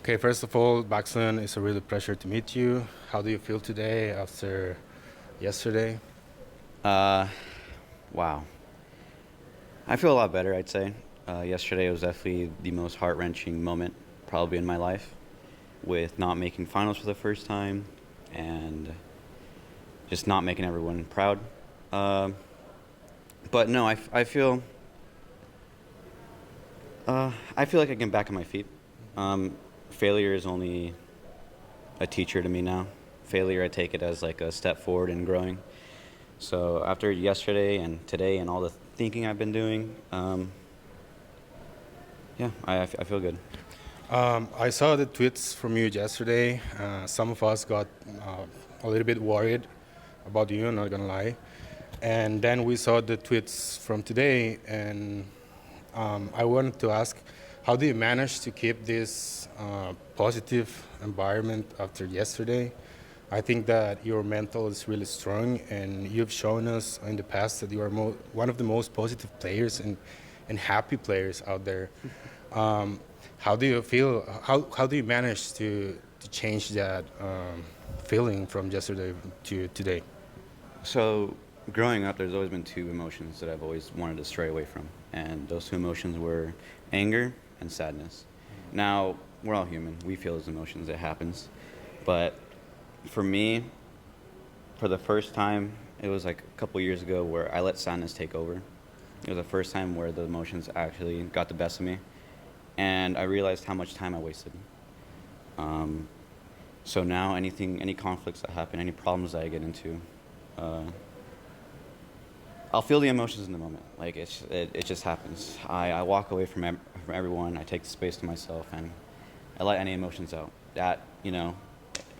Okay, first of all, Vaxlon, it's a really pleasure to meet you. How do you feel today after yesterday? Uh, wow. I feel a lot better, I'd say. Yesterday was definitely the most heart-wrenching moment probably in my life, with not making finals for the first time and just not making everyone proud. Uh, but no, I feel like I can back on my feet. Failure is only a teacher to me now. Failure, I take it as like a step forward in growing. So after yesterday and today and all the thinking I've been doing, yeah, I feel good. I saw the tweets from you yesterday. Some of us got a little bit worried about you, not gonna lie. And then we saw the tweets from today, and I wanted to ask, how do you manage to keep this positive environment after yesterday? I think that your mental is really strong, and you've shown us in the past that you are one of the most positive players and happy players out there. Um, how do you feel? How do you manage to change that feeling from yesterday to today? So growing up, there's always been two emotions that I've always wanted to stray away from, and those two emotions were anger and sadness. Now we're all human; we feel those emotions. It happens, but for me, for the first time, it was like a couple years ago where I let sadness take over. It was the first time where the emotions actually got the best of me, and I realized how much time I wasted. Um, so now, any conflicts that happen, any problems that I get into, uh, I'll feel the emotions in the moment. Like it just happens. I walk away from everyone. I take the space to myself, and I let any emotions out. That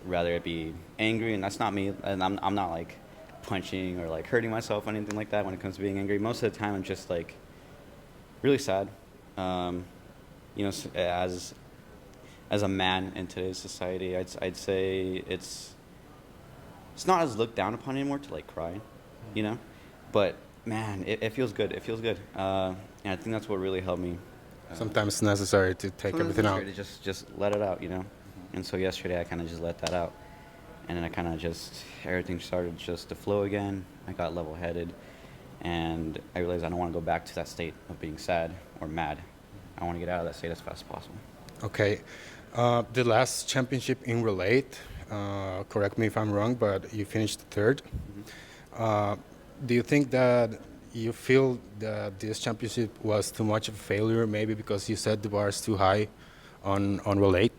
rather it be angry, and that's not me. And I'm not like punching or like hurting myself or anything like that when it comes to being angry. Most of the time, I'm just like really sad. Um, as a man in today's society, I'd say it's not as looked down upon anymore to like cry, you know. But man, it feels good. It feels good, and I think that's what really helped me. Sometimes it's necessary to take Sometimes everything it's out. necessary to just let it out, you know. And so yesterday I kind of just let that out, and then I kind of just everything started just to flow again. I got level-headed, and I realized I don't want to go back to that state of being sad or mad. I want to get out of that state as fast as possible. Okay. The last championship in relate, correct me if I'm wrong, but you finished third. Uh, do you think that you feel that this championship was too much of a failure, maybe because you set the bars too high on relate?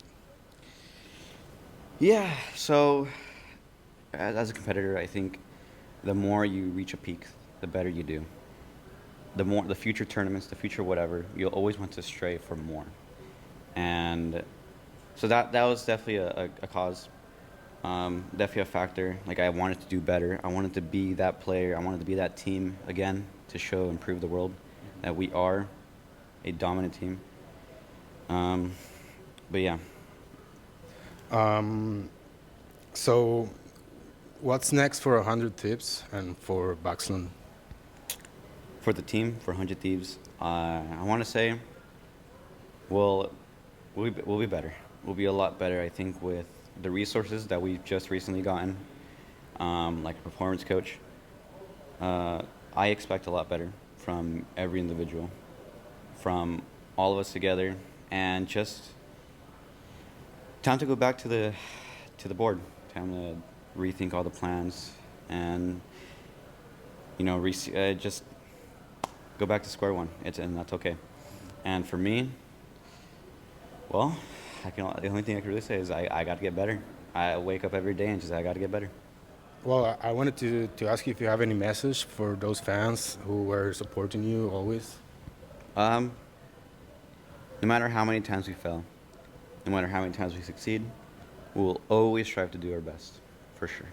Yeah. So as a competitor, I think the more you reach a peak, the better you do. The future tournaments, the future whatever, you'll always want to stray for more. And so that was definitely a cause, definitely a factor. Like I wanted to do better. I wanted to be that player. I wanted to be that team again to show and prove the world that we are a dominant team. Um, but yeah, Um, so, what's next for 100 tips and for Baxlon? for the team, for 100 Thieves, I want to say we'll, we'll be better. We'll be a lot better, I think, with the resources that we've just recently gotten, like a performance coach. Uh, I expect a lot better from every individual, from all of us together, and just time to go back to the board. Time to rethink all the plans and just go back to square one. And that's okay. And for me, well, the only thing I can really say is I got to get better. I wake up every day and just I got to get better. Well, I wanted to ask you if you have any message for those fans who were supporting you always. Um, no matter how many times we fail, no matter how many times we succeed, we will always strive to do our best, for sure.